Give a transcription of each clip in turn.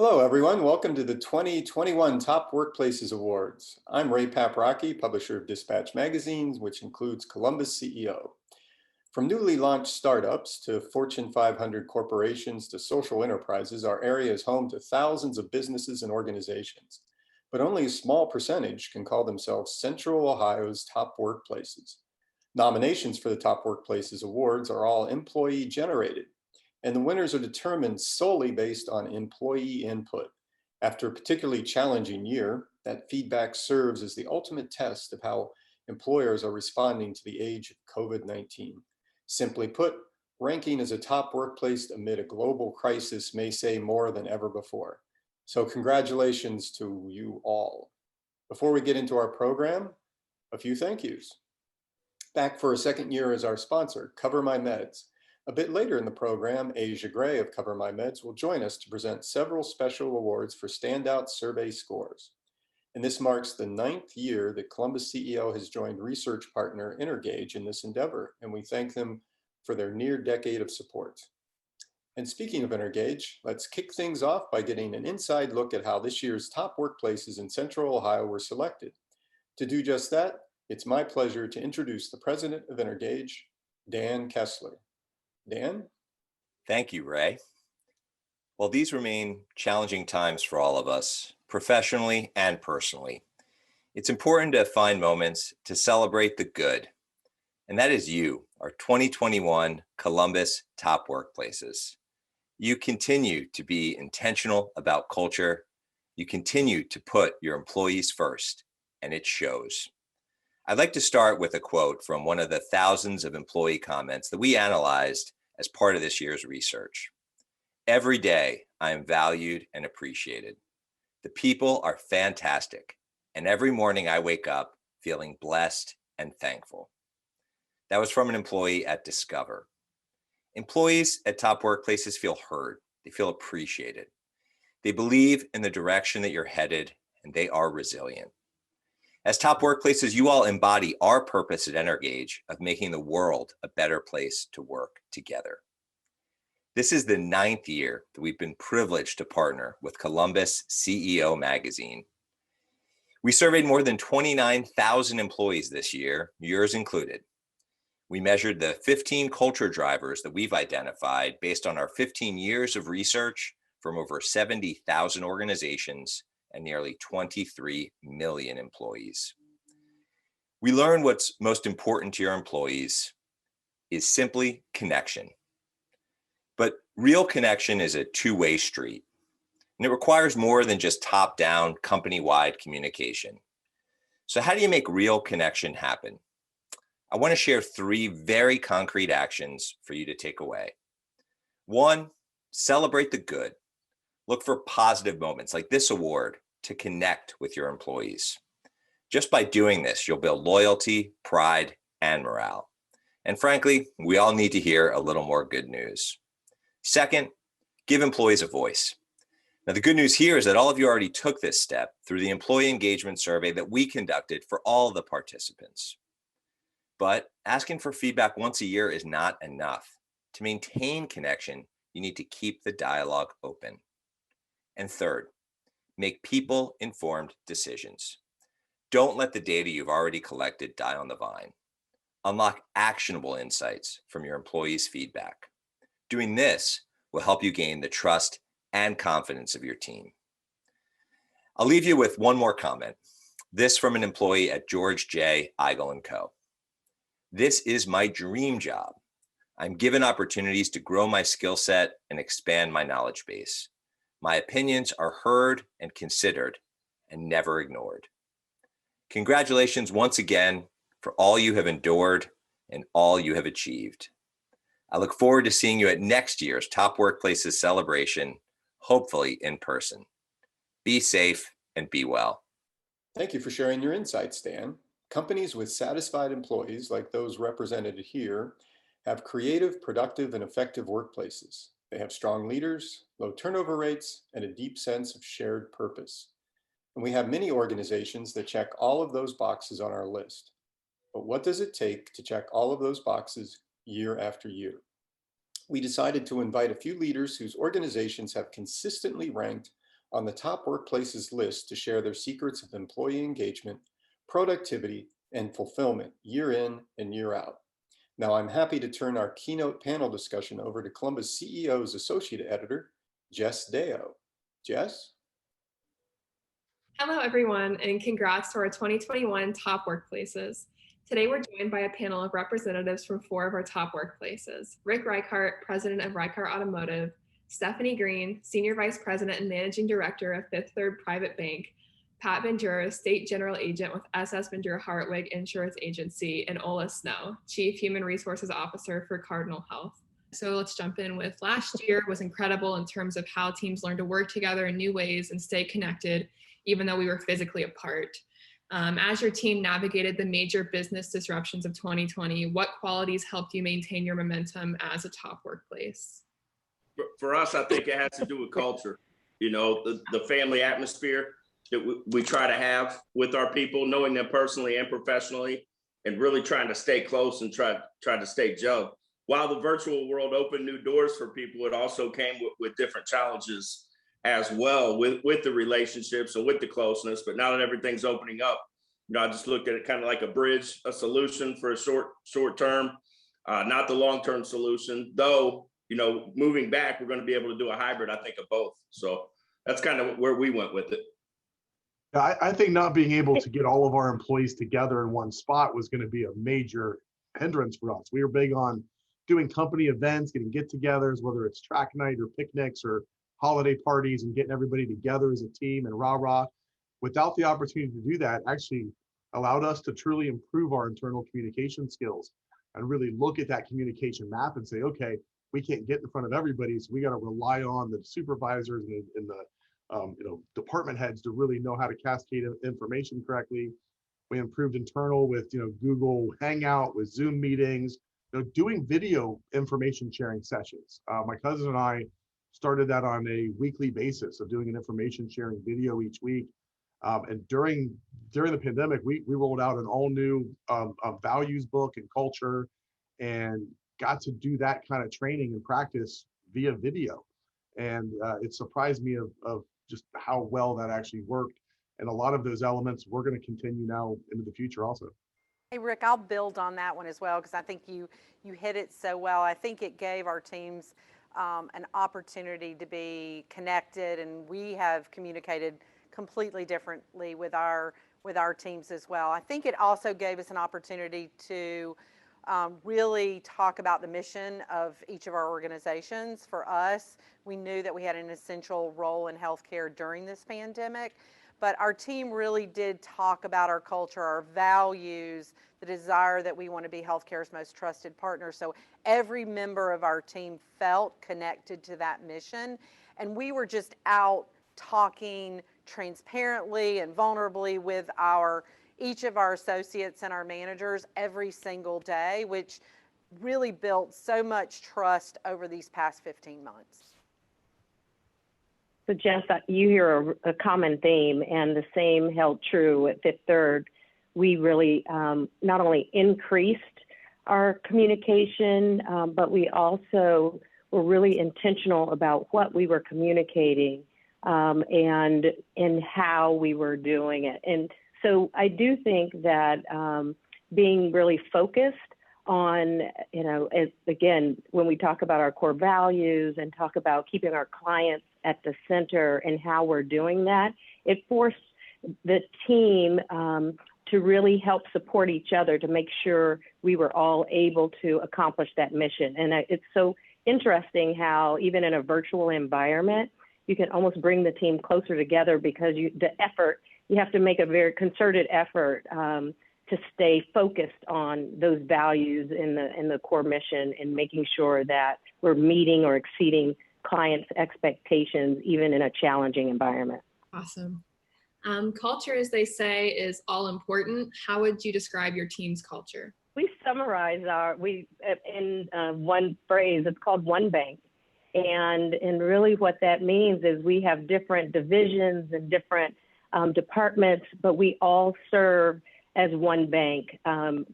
Hello, everyone. Welcome to the 2021 Top Workplaces Awards. I'm Ray Paprocki, publisher of Dispatch Magazines, which includes Columbus CEO. From newly launched startups to Fortune 500 corporations to social enterprises, our area is home to thousands of businesses and organizations. But only a small percentage can call themselves Central Ohio's top workplaces. Nominations for the Top Workplaces Awards are all employee generated, and the winners are determined solely based on employee input. After a particularly challenging year, that feedback serves as the ultimate test of how employers are responding to the age of COVID-19. Simply put, ranking as a top workplace amid a global crisis may say more than ever before. So congratulations to you all. Before we get into our program, a few thank yous. Back for a second year as our sponsor, Cover My Meds. A bit later in the program, Asia Gray of Cover My Meds will join us to present several special awards for standout survey scores. And this marks the 9th year that Columbus CEO has joined research partner Intergage in this endeavor, and we thank them for their near decade of support. And speaking of Intergage, let's kick things off by getting an inside look at how this year's top workplaces in Central Ohio were selected. To do just that, it's my pleasure to introduce the president of Intergage, Dan Kessler. Dan? Thank you, Ray. Well, these remain challenging times for all of us, professionally and personally. It's important to find moments to celebrate the good, and that is you, our 2021 Columbus Top Workplaces. You continue to be intentional about culture. You continue to put your employees first, and it shows. I'd like to start with a quote from one of the thousands of employee comments that we analyzed as part of this year's research. Every day, I am valued and appreciated. The people are fantastic, and every morning I wake up feeling blessed and thankful. That was from an employee at Discover. Employees at top workplaces feel heard. They feel appreciated. They believe in the direction that you're headed, and they are resilient. As top workplaces, you all embody our purpose at Intergage of making the world a better place to work together. This is the 9th year that we've been privileged to partner with Columbus CEO Magazine. We surveyed more than 29,000 employees this year, yours included. We measured the 15 culture drivers that we've identified based on our 15 years of research from over 70,000 organizations and nearly 23 million employees. We learned what's most important to your employees is simply connection. But real connection is a two-way street, and it requires more than just top-down, company-wide communication. So how do you make real connection happen? I want to share 3 very concrete actions for you to take away. 1, celebrate the good. Look for positive moments like this award to connect with your employees. Just by doing this, you'll build loyalty, pride, and morale. And frankly, we all need to hear a little more good news. 2nd, give employees a voice. Now, the good news here is that all of you already took this step through the employee engagement survey that we conducted for all the participants. But asking for feedback once a year is not enough. To maintain connection, you need to keep the dialogue open. And 3rd, make people-informed decisions. Don't let the data you've already collected die on the vine. Unlock actionable insights from your employees' feedback. Doing this will help you gain the trust and confidence of your team. I'll leave you with one more comment. This from an employee at George J. Eigel & Co. This is my dream job. I'm given opportunities to grow my skill set and expand my knowledge base. My opinions are heard and considered and never ignored. Congratulations once again for all you have endured and all you have achieved. I look forward to seeing you at next year's Top Workplaces celebration, hopefully in person. Be safe and be well. Thank you for sharing your insights, Dan. Companies with satisfied employees, like those represented here, have creative, productive, and effective workplaces. They have strong leaders, low turnover rates, and a deep sense of shared purpose. And we have many organizations that check all of those boxes on our list. But what does it take to check all of those boxes year after year? We decided to invite a few leaders whose organizations have consistently ranked on the top workplaces list to share their secrets of employee engagement, productivity, and fulfillment year in and year out. Now, I'm happy to turn our keynote panel discussion over to Columbus CEO's Associate Editor, Jess Deo. Jess? Hello, everyone, and congrats to our 2021 top workplaces. Today, we're joined by a panel of representatives from 4 of our top workplaces: Rick Ricart, President of Ricart Automotive; Stephanie Green, Senior Vice President and Managing Director of Fifth Third Private Bank; Pat Bendure, State General Agent with SS Bendure Hartwig Insurance Agency; and Ola Snow, Chief Human Resources Officer for Cardinal Health. So let's jump in with last year was incredible in terms of how teams learned to work together in new ways and stay connected, even though we were physically apart. As your team navigated the major business disruptions of 2020, what qualities helped you maintain your momentum as a top workplace? For us, I think it has to do with culture. You know, the family atmosphere that we try to have with our people, knowing them personally and professionally, and really trying to stay close and try to stay gelled. While the virtual world opened new doors for people, it also came with different challenges as well with the relationships and with the closeness. But now that everything's opening up, you know, I just looked at it kind of like a bridge, a solution for a short term, not the long-term solution. Though, you know, moving back, we're going to be able to do a hybrid, I think, of both. So that's kind of where we went with it. I think not being able to get all of our employees together in one spot was going to be a major hindrance for us. We were big on doing company events, getting get-togethers, whether it's track night or picnics or holiday parties, and getting everybody together as a team and rah-rah. Without the opportunity to do that, actually allowed us to truly improve our internal communication skills and really look at that communication map and say, okay, we can't get in front of everybody, so we got to rely on the supervisors and the department heads to really know how to cascade information correctly. We improved internal with Google Hangout, with Zoom meetings, doing video information sharing sessions. My cousin and I started that on a weekly basis of doing an information sharing video each week. And during the pandemic, we rolled out an all new values book and culture, and got to do that kind of training and practice via video. And it surprised me of just how well that actually worked. And a lot of those elements we're going to continue now into the future also. Hey, Rick, I'll build on that one as well, because I think you hit it so well. I think it gave our teams an opportunity to be connected, and we have communicated completely differently with our teams as well. I think it also gave us an opportunity to really talk about the mission of each of our organizations. For us, we knew that we had an essential role in healthcare during this pandemic, but our team really did talk about our culture, our values, the desire that we want to be healthcare's most trusted partner. So every member of our team felt connected to that mission, and we were just out talking transparently and vulnerably with each of our associates and our managers every single day, which really built so much trust over these past 15 months. So Jess, you hear a common theme, and the same held true at Fifth Third. We really not only increased our communication, but we also were really intentional about what we were communicating and how we were doing it. And so I do think that being really focused on, again, when we talk about our core values and talk about keeping our clients at the center and how we're doing that, it forced the team to really help support each other to make sure we were all able to accomplish that mission. And it's so interesting how even in a virtual environment, you can almost bring the team closer together, because you have to make a very concerted effort to stay focused on those values in the core mission, and making sure that we're meeting or exceeding clients' expectations, even in a challenging environment. Awesome. Culture, as they say, is all important. How would you describe your team's culture? We summarize in one phrase. It's called One Bank. And really what that means is we have different divisions and different departments, but we all serve as one bank,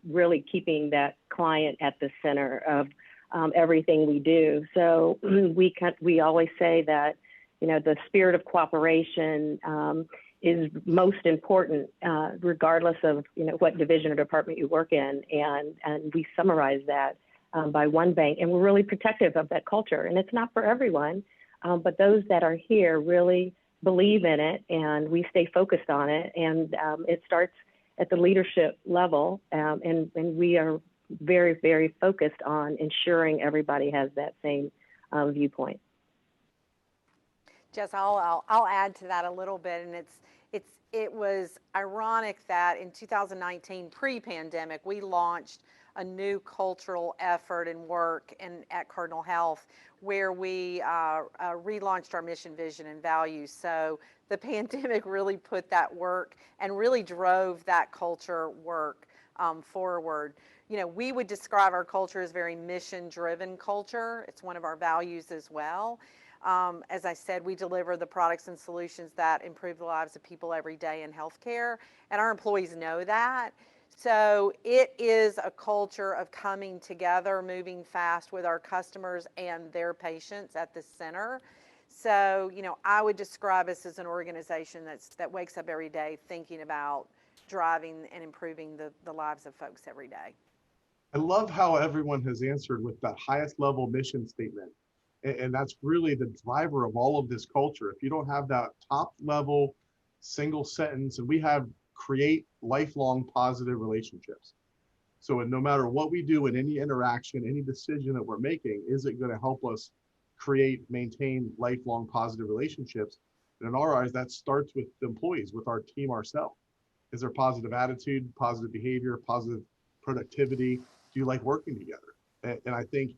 really keeping that client at the center of everything we do. So we always say that, the spirit of cooperation is most important, regardless of, what division or department you work in. And we summarize that by one bank, and we're really protective of that culture. And it's not for everyone, but those that are here really believe in it, and we stay focused on it. And it starts at the leadership level, and we are very, very focused on ensuring everybody has that same viewpoint. Jess, I'll add to that a little bit, and it was ironic that in 2019, pre-pandemic, we launched a new cultural effort and work at Cardinal Health, where we relaunched our mission, vision, and values. So the pandemic really put that work and really drove that culture work forward. We would describe our culture as very mission-driven culture. It's one of our values as well. As I said, we deliver the products and solutions that improve the lives of people every day in healthcare, and our employees know that. So it is a culture of coming together, moving fast with our customers and their patients at the center. So, I would describe us as an organization that wakes up every day thinking about driving and improving the lives of folks every day. I love how everyone has answered with that highest level mission statement. And that's really the driver of all of this culture. If you don't have that top level single sentence, and we have create lifelong positive relationships. So no matter what we do in any interaction, any decision that we're making, is it going to help us maintain lifelong positive relationships? And in our eyes, that starts with the employees, with our team ourselves. Is there positive attitude, positive behavior, positive productivity? Do you like working together? And I think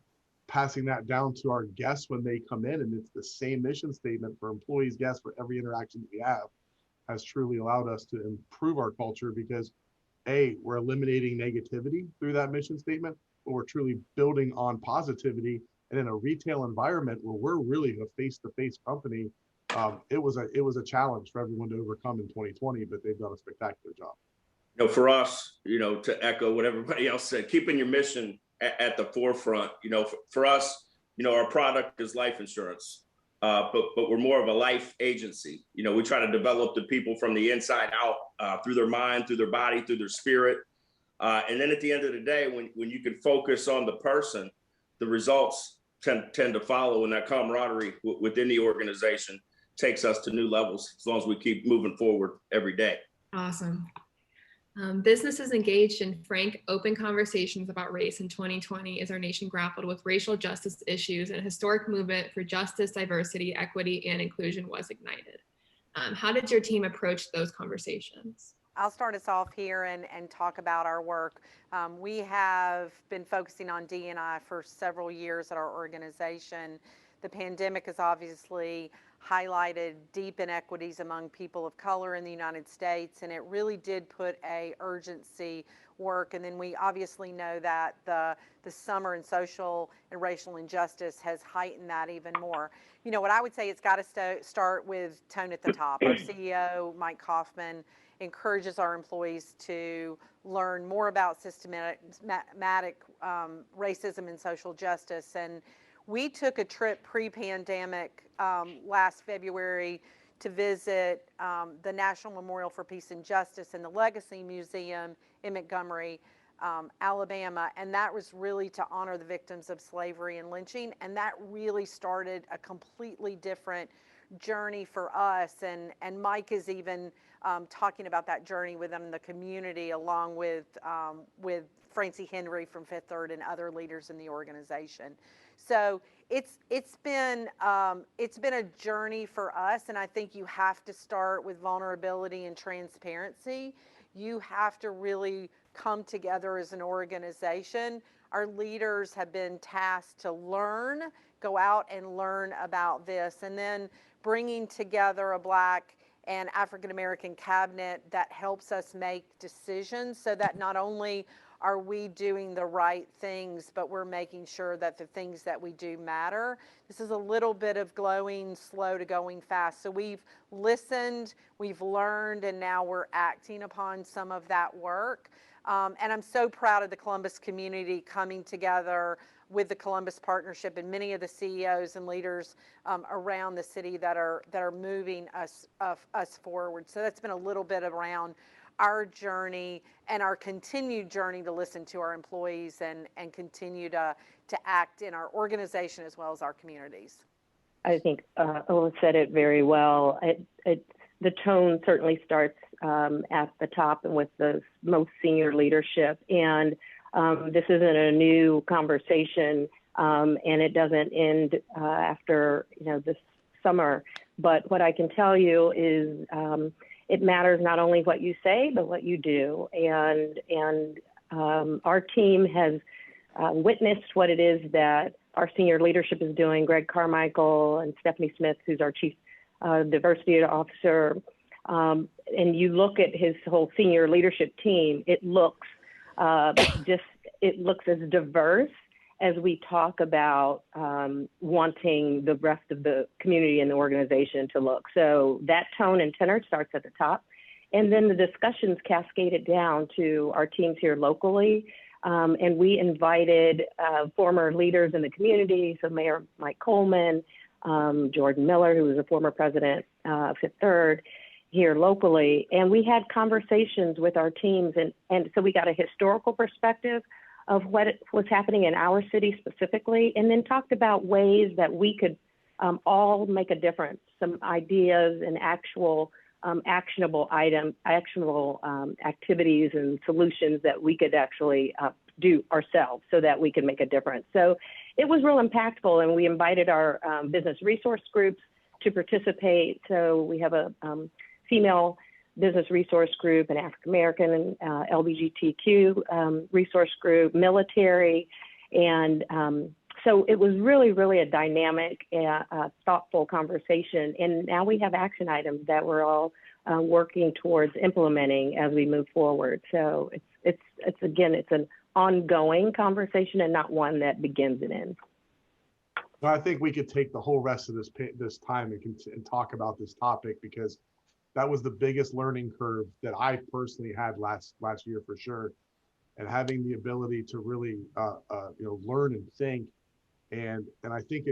passing that down to our guests when they come in, and it's the same mission statement for employees, guests, for every interaction that we have, has truly allowed us to improve our culture, because we're eliminating negativity through that mission statement, but we're truly building on positivity. And in a retail environment where we're really a face-to-face company, it was a challenge for everyone to overcome in 2020, but they've done a spectacular job. For us, to echo what everybody else said, keeping your mission at the forefront. For us, our product is life insurance, but we're more of a life agency. We try to develop the people from the inside out, through their mind, through their body, through their spirit. And then at the end of the day, when you can focus on the person, the results tend to follow, and that camaraderie within the organization takes us to new levels as long as we keep moving forward every day. Awesome. Businesses engaged in frank, open conversations about race in 2020 as our nation grappled with racial justice issues, and a historic movement for justice, diversity, equity, and inclusion was ignited. How did your team approach those conversations? I'll start us off here and talk about our work. We have been focusing on D&I for several years at our organization. The pandemic has obviously highlighted deep inequities among people of color in the United States, and it really did put a urgency work. And then we obviously know that the summer and social and racial injustice has heightened that even more. What I would say, it's got to start with tone at the top. Our CEO, Mike Kaufman, encourages our employees to learn more about systematic racism and social justice. And we took a trip pre-pandemic last February to visit the National Memorial for Peace and Justice and the Legacy Museum in Montgomery, Alabama. And that was really to honor the victims of slavery and lynching. And that really started a completely different journey for us. And Mike is even talking about that journey within the community, along with Francie Henry from Fifth Third and other leaders in the organization. So it's been a journey for us, and I think you have to start with vulnerability and transparency. You have to really come together as an organization. Our leaders have been tasked to go out and learn about this, and then bringing together a Black and African American cabinet that helps us make decisions, so that not only are we doing the right things, but we're making sure that the things that we do matter. This is a little bit of glowing slow to going fast. So we've listened, we've learned, and now we're acting upon some of that work. And I'm so proud of the Columbus community coming together with the Columbus Partnership and many of the CEOs and leaders around the city that are moving us forward. So that's been a little bit around our journey and our continued journey to listen to our employees and continue to act in our organization as well as our communities. I think Ola said it very well. The tone certainly starts at the top and with the most senior leadership. And this isn't a new conversation, and it doesn't end after this summer. But what I can tell you is it matters not only what you say, but what you do. And our team has witnessed what it is that our senior leadership is doing. Greg Carmichael and Stephanie Smith, who's our chief diversity officer. And you look at his whole senior leadership team, it looks as diverse as we talk about wanting the rest of the community and the organization to look. So that tone and tenor starts at the top. And then the discussions cascaded down to our teams here locally. And we invited former leaders in the community, so Mayor Mike Coleman, Jordan Miller, who was a former president of Fifth Third, here locally. And we had conversations with our teams. And so we got a historical perspective of what was happening in our city specifically, and then talked about ways that we could all make a difference, some ideas and actionable activities and solutions that we could actually do ourselves so that we can make a difference. So it was real impactful, and we invited our business resource groups to participate. So we have a female business resource group, an African-American and LGBTQ resource group, military. And so it was really, really a dynamic, thoughtful conversation. And now we have action items that we're all working towards implementing as we move forward. So it's an ongoing conversation and not one that begins and ends. I think we could take the whole rest of this time and talk about this topic, because that was the biggest learning curve that I personally had last year for sure. And having the ability to really learn and think. And I think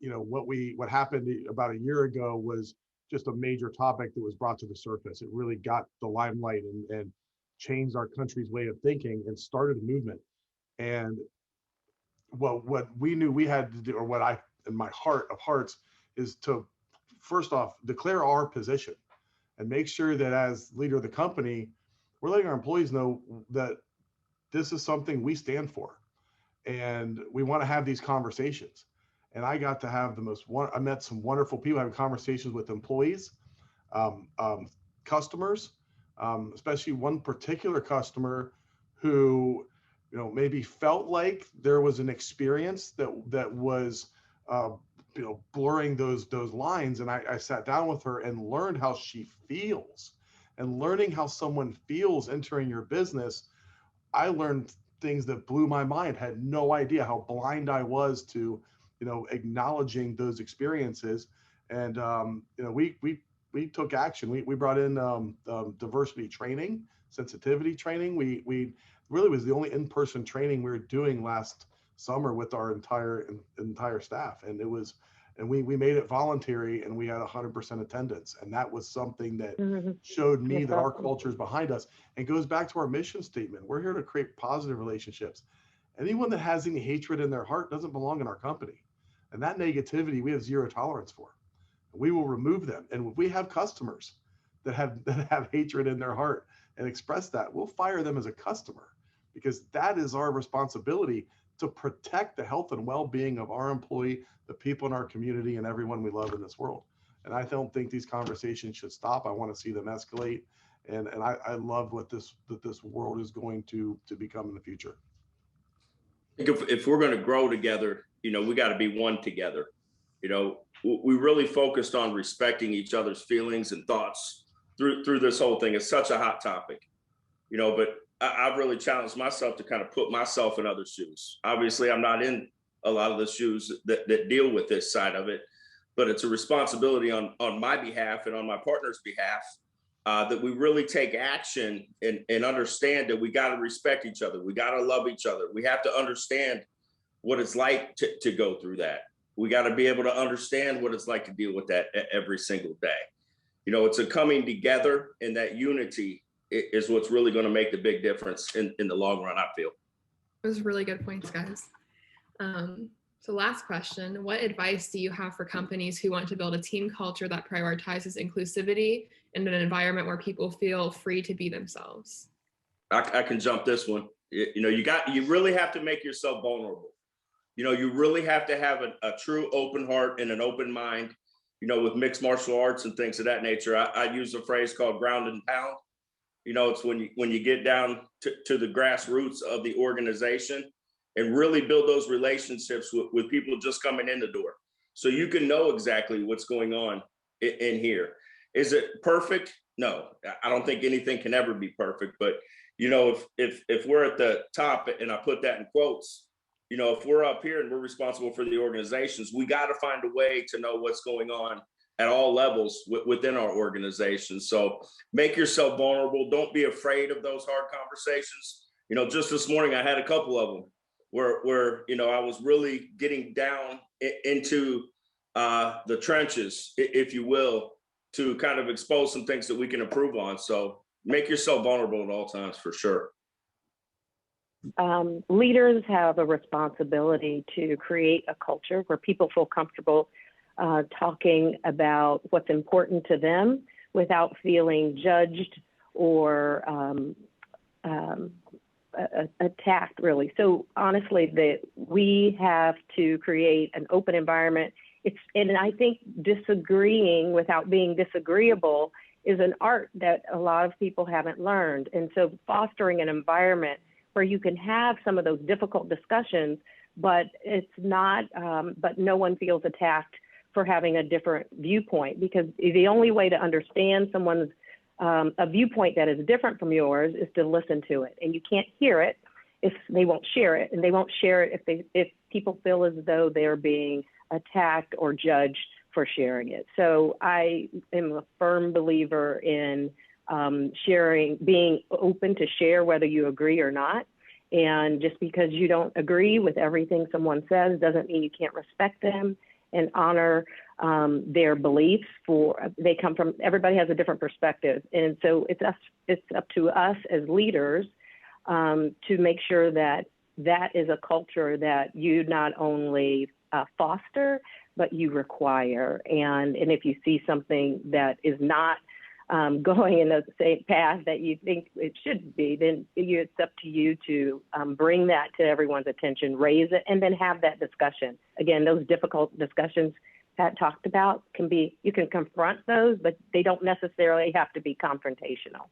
what happened about a year ago was just a major topic that was brought to the surface. It really got the limelight and changed our country's way of thinking and started a movement. And what we knew we had to do, or what I, in my heart of hearts, is to first off declare our position and make sure that as leader of the company, we're letting our employees know that this is something we stand for. And we want to have these conversations. And I got to have I met some wonderful people, having conversations with employees, customers, especially one particular customer who, maybe felt like there was an experience that was, blurring those lines. And I sat down with her and learned how she feels. And learning how someone feels entering your business, I learned things that blew my mind. Had no idea how blind I was to, acknowledging those experiences. And we took action. We brought in diversity training, sensitivity training. We really was the only in-person training we were doing last summer with our entire staff, and we made it voluntary, and we had 100% attendance. And that was something that showed me that our culture is behind us, and goes back to our mission statement. We're here to create positive relationships. Anyone that has any hatred in their heart doesn't belong in our company. And that negativity, we have zero tolerance for. We will remove them. And if we have customers that have hatred in their heart and express that, we'll fire them as a customer, because that is our responsibility to protect the health and well-being of our employee, the people in our community, and everyone we love in this world. And I don't think these conversations should stop. I want to see them escalate. And I love what this world is going to become in the future. If we're going to grow together, we got to be one together. We really focused on respecting each other's feelings and thoughts through this whole thing. It's such a hot topic, but I've really challenged myself to kind of put myself in other shoes. Obviously, I'm not in a lot of the shoes that deal with this side of it, but it's a responsibility on my behalf and on my partner's behalf that we really take action and understand that we got to respect each other. We got to love each other. We have to understand what it's like to go through that. We got to be able to understand what it's like to deal with that every single day. You know, it's a coming together, and that unity is what's really going to make the big difference in the long run, I feel. Those are really good points, guys. So last question, what advice do you have for companies who want to build a team culture that prioritizes inclusivity in an environment where people feel free to be themselves? I can jump this one. You know, you really have to make yourself vulnerable. You know, you really have to have a true open heart and an open mind. You know, with mixed martial arts and things of that nature, I use a phrase called ground and pound. You know, it's when you get down to the grassroots of the organization and really build those relationships with people just coming in the door. So you can know exactly what's going on in here. Is it perfect? No, I don't think anything can ever be perfect. But, you know, if we're at the top, and I put that in quotes, you know, if we're up here and we're responsible for the organizations, we got to find a way to know what's going on at all levels within our organization. So make yourself vulnerable. Don't be afraid of those hard conversations. You know, just this morning, I had a couple of them where you know, I was really getting down into the trenches, if you will, to kind of expose some things that we can improve on. So make yourself vulnerable at all times, for sure. Leaders have a responsibility to create a culture where people feel comfortable talking about what's important to them without feeling judged or attacked, really. So honestly, that we have to create an open environment. And I think disagreeing without being disagreeable is an art that a lot of people haven't learned. And so fostering an environment where you can have some of those difficult discussions, but it's not, but no one feels attacked for having a different viewpoint, because the only way to understand someone's a viewpoint that is different from yours is to listen to it. And you can't hear it if they won't share it, and they won't share it if people feel as though they're being attacked or judged for sharing it. So I am a firm believer in sharing, being open to share whether you agree or not. And just because you don't agree with everything someone says doesn't mean you can't respect them and honor their beliefs. They come from, everybody has a different perspective. And so it's up to us as leaders to make sure that that is a culture that you not only foster, but you require. And if you see something that is not going in the same path that you think it should be, then it's up to you to bring that to everyone's attention, raise it, and then have that discussion. Again, those difficult discussions Pat talked about you can confront those, but they don't necessarily have to be confrontational.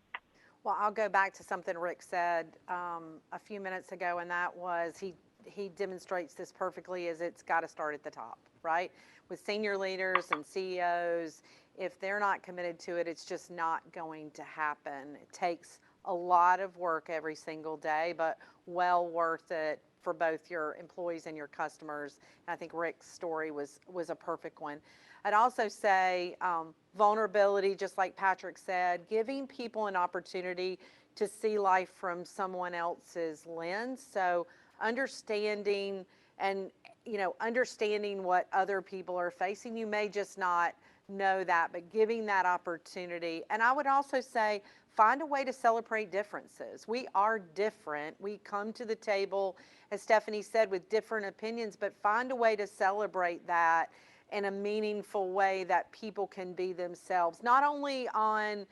Well, I'll go back to something Rick said a few minutes ago, and that was he demonstrates this perfectly, is it's got to start at the top, right? With senior leaders and CEOs, if they're not committed to it, it's just not going to happen. It takes a lot of work every single day, but well worth it for both your employees and your customers. And I think Rick's story was a perfect one. I'd also say vulnerability, just like Patrick said, giving people an opportunity to see life from someone else's lens. So understanding what other people are facing. You may just not know that, but giving that opportunity. And I would also say, find a way to celebrate differences. We are different. We come to the table, as Stephanie said, with different opinions, but find a way to celebrate that in a meaningful way that people can be themselves, not only on,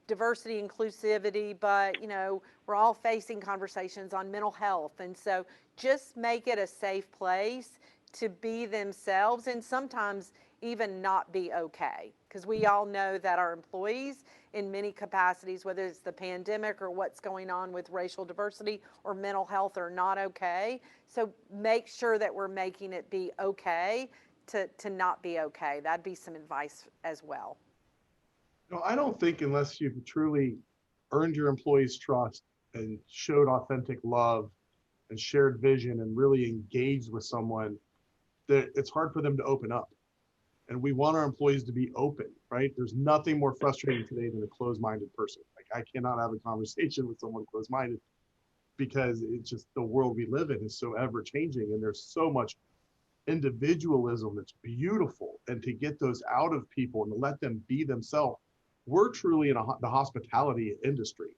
diversity, inclusivity, but, we're all facing conversations on mental health. And so just make it a safe place to be themselves, and sometimes even not be okay. Because we all know that our employees in many capacities, whether it's the pandemic or what's going on with racial diversity or mental health, are not okay. So make sure that we're making it be okay to not be okay. That'd be some advice as well. No, I don't think unless you've truly earned your employees' trust and showed authentic love and shared vision and really engaged with someone, that it's hard for them to open up. And we want our employees to be open, right? There's nothing more frustrating today than a closed-minded person. Like, I cannot have a conversation with someone closed-minded, because it's just the world we live in is so ever changing, and there's so much individualism that's beautiful. And to get those out of people and to let them be themselves. We're truly in the hospitality industry,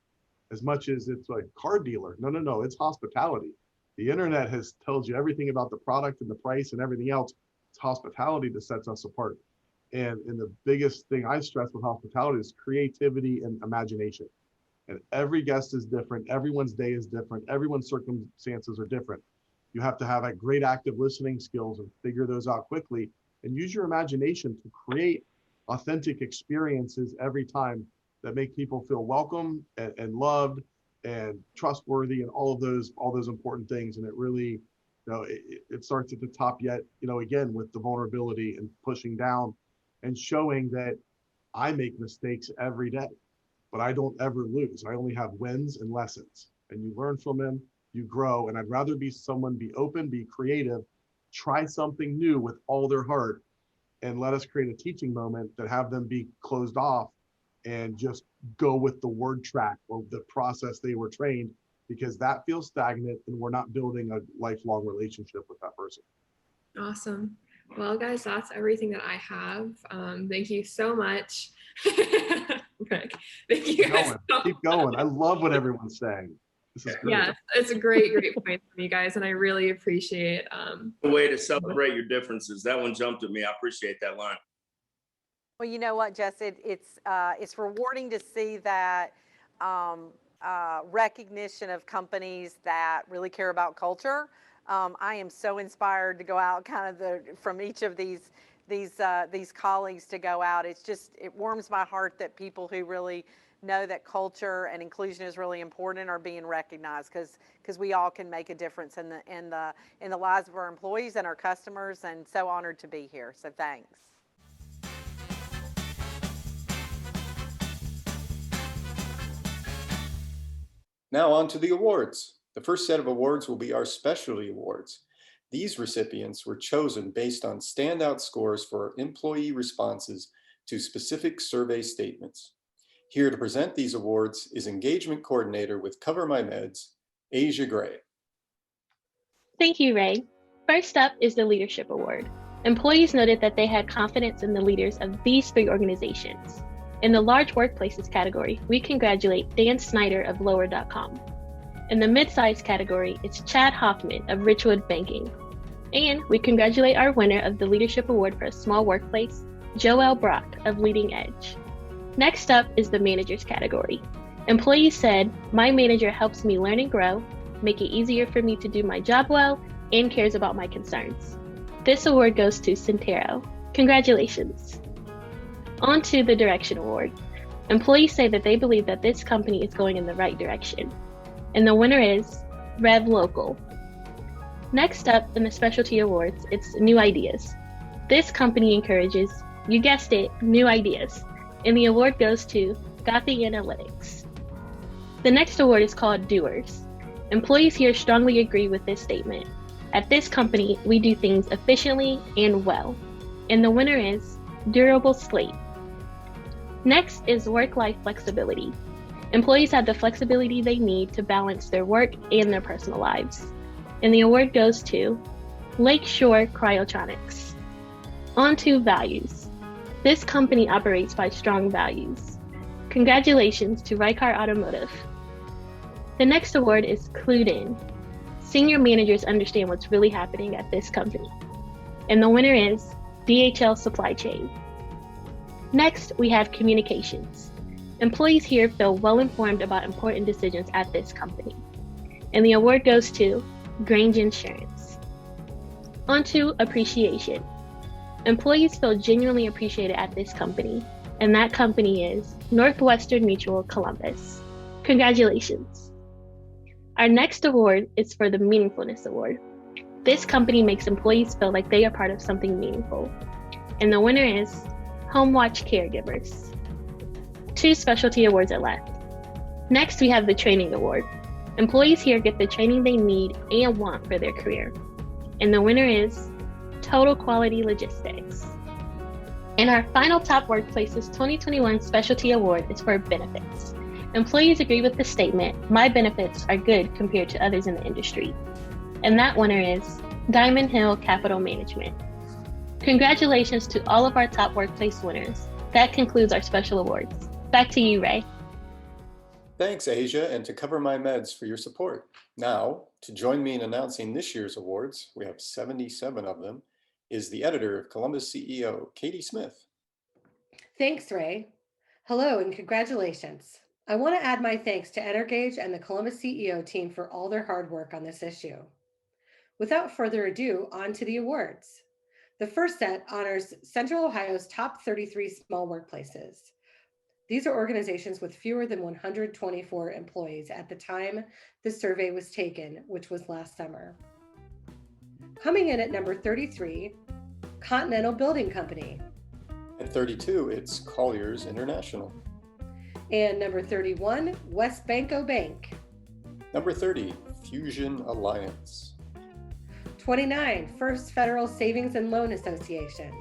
as much as it's like car dealer. No, it's hospitality. The internet has tells you everything about the product and the price and everything else. It's hospitality that sets us apart. And the biggest thing I stress with hospitality is creativity and imagination. And every guest is different. Everyone's day is different. Everyone's circumstances are different. You have to have a great active listening skills and figure those out quickly, and use your imagination to create authentic experiences every time that make people feel welcome and loved and trustworthy, and all those important things. And it really, it starts at the top, yet, again, with the vulnerability and pushing down and showing that I make mistakes every day, but I don't ever lose. I only have wins and lessons, and you learn from them, you grow. And I'd rather be open, be creative, try something new with all their heart, and let us create a teaching moment that have them be closed off and just go with the word track or the process they were trained, because that feels stagnant and we're not building a lifelong relationship with that person. Awesome. Well, guys, that's everything that I have. Thank you so much. Rick, thank you guys. Keep going. I love what everyone's saying. This is great. Yeah, it's a great point from you guys, and I really appreciate the way to celebrate your differences. That one jumped at me. I appreciate that line. Well, you know what, Jess, it's rewarding to see that recognition of companies that really care about culture. I am so inspired to go out from each of these colleagues to go out. It warms my heart that people who really know that culture and inclusion is really important are being recognized, because we all can make a difference in the lives of our employees and our customers. And so honored to be here. So thanks. Now on to the awards. The first set of awards will be our specialty awards. These recipients were chosen based on standout scores for employee responses to specific survey statements. Here to present these awards is Engagement Coordinator with Cover My Meds, Asia Gray. Thank you, Ray. First up is the Leadership Award. Employees noted that they had confidence in the leaders of these 3 organizations. In the Large Workplaces category, we congratulate Dan Snyder of Lower.com. In the Midsize category, it's Chad Hoffman of Richwood Banking. And we congratulate our winner of the Leadership Award for a Small Workplace, Joelle Brock of Leading Edge. Next up is the Managers category. Employees said, "My manager helps me learn and grow, make it easier for me to do my job well, and cares about my concerns." This award goes to Centero. Congratulations. On to the Direction Award. Employees say that they believe that this company is going in the right direction. And the winner is Rev Local. Next up in the Specialty Awards, it's New Ideas. This company encourages, you guessed it, new ideas. And the award goes to Gothy Analytics. The next award is called Doers. Employees here strongly agree with this statement. At this company, we do things efficiently and well. And the winner is Durable Slate. Next is Work-Life Flexibility. Employees have the flexibility they need to balance their work and their personal lives. And the award goes to Lakeshore Cryotronics. On to Values. This company operates by strong values. Congratulations to Ricart Automotive. The next award is Clued In. Senior managers understand what's really happening at this company. And the winner is DHL Supply Chain. Next, we have Communications. Employees here feel well informed about important decisions at this company. And the award goes to Grange Insurance. On to Appreciation. Employees feel genuinely appreciated at this company, and that company is Northwestern Mutual Columbus. Congratulations. Our next award is for the Meaningfulness Award. This company makes employees feel like they are part of something meaningful. And the winner is HomeWatch Caregivers. 2 specialty awards are left. Next, we have the Training Award. Employees here get the training they need and want for their career. And the winner is Total Quality Logistics. And our final Top Workplaces 2021 Specialty Award is for benefits. Employees agree with the statement, "My benefits are good compared to others in the industry." And that winner is Diamond Hill Capital Management. Congratulations to all of our Top Workplace winners. That concludes our special awards. Back to you, Ray. Thanks, Asia, and to Cover My Meds for your support. Now, to join me in announcing this year's awards, we have 77 of them, is the editor of Columbus CEO, Katie Smith. Thanks, Ray. Hello and congratulations. I want to add my thanks to Intergage and the Columbus CEO team for all their hard work on this issue. Without further ado, on to the awards. The first set honors Central Ohio's top 33 small workplaces. These are organizations with fewer than 124 employees at the time the survey was taken, which was last summer. Coming in at number 33, Continental Building Company. At 32, it's Colliers International. And number 31, West Banco Bank. Number 30, Fusion Alliance. 29, First Federal Savings and Loan Association.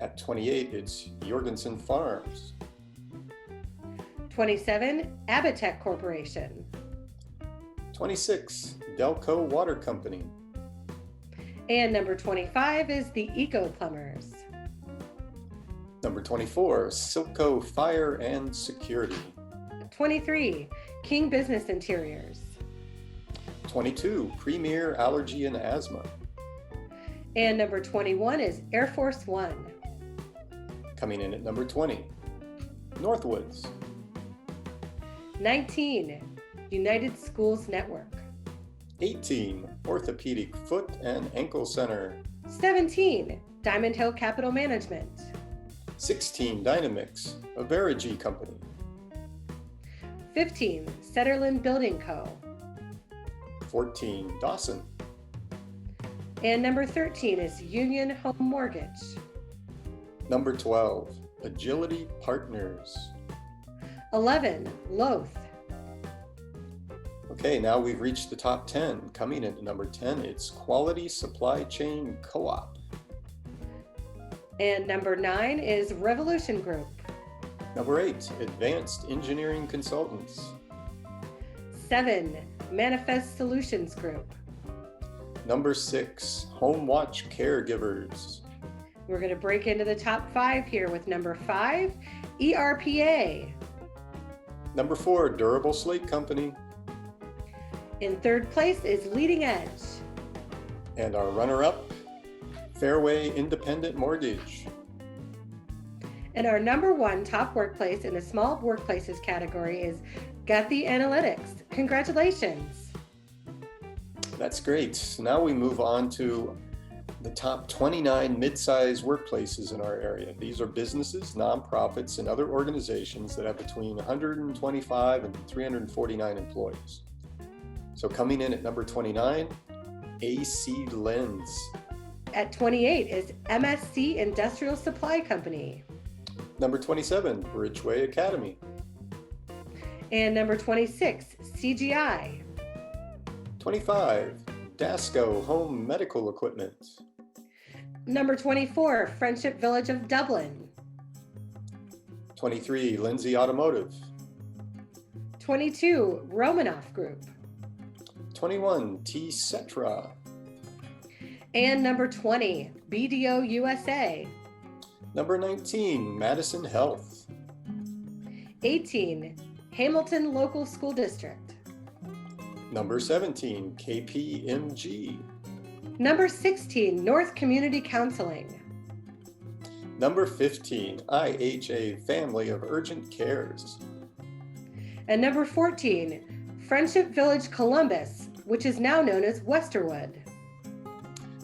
At 28, it's Jorgensen Farms. 27, Abitech Corporation. 26, Delco Water Company. And number 25 is the Eco Plumbers. Number 24, Silco Fire and Security. 23, King Business Interiors. 22, Premier Allergy and Asthma. And number 21 is Air Force One. Coming in at number 20, Northwoods. 19, United Schools Network. 18, Orthopedic Foot and Ankle Center. 17, Diamond Hill Capital Management. 16, Dynamix, a Verigy company. 15, Setterland Building Co. 14, Dawson. And number 13 is Union Home Mortgage. Number 12, Agility Partners. 11, Loath. Okay, now we've reached the top 10. Coming in at number 10, it's Quality Supply Chain Co-op. And number 9 is Revolution Group. Number 8, Advanced Engineering Consultants. 7, Manifest Solutions Group. Number 6, Home Watch Caregivers. We're going to break into the top 5 here with number 5, ERPA. Number 4, Durable Slate Company. In third place is Leading Edge. And our runner-up, Fairway Independent Mortgage. And our number 1 top workplace in the small workplaces category is Gethy Analytics. Congratulations. That's great. So now we move on to the top 29 mid-size workplaces in our area. These are businesses, nonprofits, and other organizations that have between 125 and 349 employees. So coming in at number 29, AC Lens. At 28 is MSC Industrial Supply Company. Number 27, Bridgeway Academy. And number 26, CGI. 25, Dasco Home Medical Equipment. Number 24, Friendship Village of Dublin. 23, Lindsay Automotive. 22, Romanoff Group. 21, T-Cetra. And number 20, BDO USA. Number 19, Madison Health. 18, Hamilton Local School District. Number 17, KPMG. Number 16, North Community Counseling. Number 15, IHA Family of Urgent Cares. And number 14, Friendship Village Columbus, which is now known as Westerwood.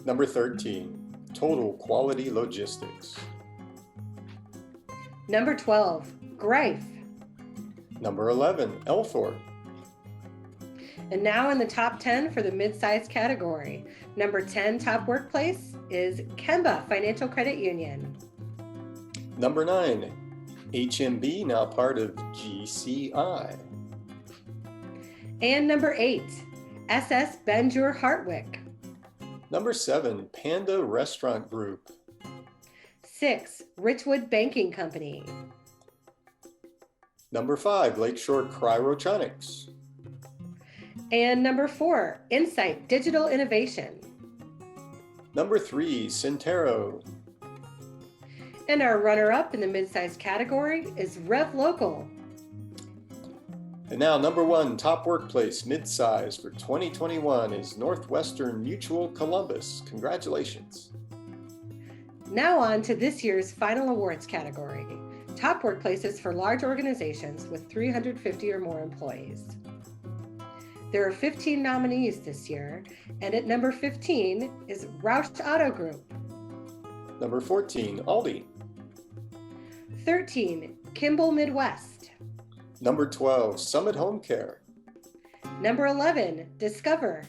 Number 13, Total Quality Logistics. Number 12, Greif. Number 11, Elthorpe. And now in the top 10 for the mid-size category. Number 10 top workplace is Kemba Financial Credit Union. Number 9, HMB, now part of GCI. And number 8, SS Bendure Hartwig. Number 7, Panda Restaurant Group. 6, Richwood Banking Company. Number 5, Lakeshore Cryotronics. And number 4, Insight Digital Innovation. Number 3, Centero. And our runner-up in the midsize category is Rev Local. And now number 1 top workplace midsize for 2021 is Northwestern Mutual Columbus. Congratulations. Now on to this year's final awards category, top workplaces for large organizations with 350 or more employees. There are 15 nominees this year, and at number 15 is Roush Auto Group. Number 14, Aldi. 13, Kimball Midwest. Number 12, Summit Home Care. Number 11, Discover.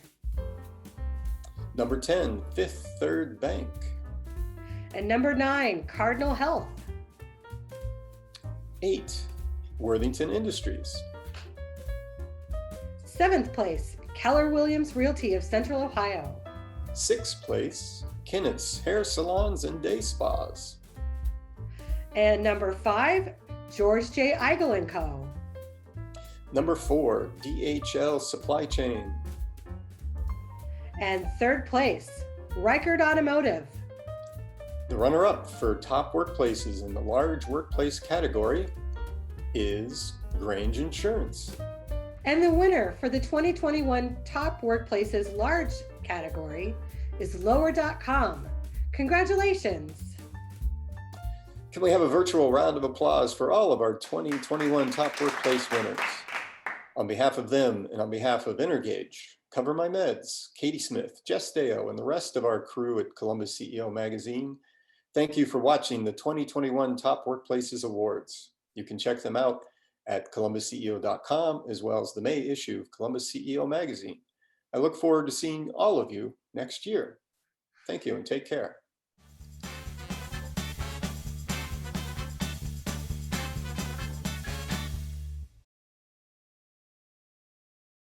Number 10, Fifth Third Bank. And number 9, Cardinal Health. 8, Worthington Industries. 7th place, Keller Williams Realty of Central Ohio. 6th place, Kinnett's Hair Salons and Day Spas. And number 5, George J. Eigel & Co. Number 4, DHL Supply Chain. And 3rd place, Ricart Automotive. The runner-up for top workplaces in the large workplace category is Grange Insurance. And the winner for the 2021 Top Workplaces Large category is Lower.com. Congratulations. Can we have a virtual round of applause for all of our 2021 Top Workplace winners? On behalf of them and on behalf of Intergage, Cover My Meds, Katie Smith, Jess Deo, and the rest of our crew at Columbus CEO Magazine, thank you for watching the 2021 Top Workplaces Awards. You can check them out at columbusceo.com, as well as the May issue of Columbus CEO Magazine. I look forward to seeing all of you next year. Thank you and take care.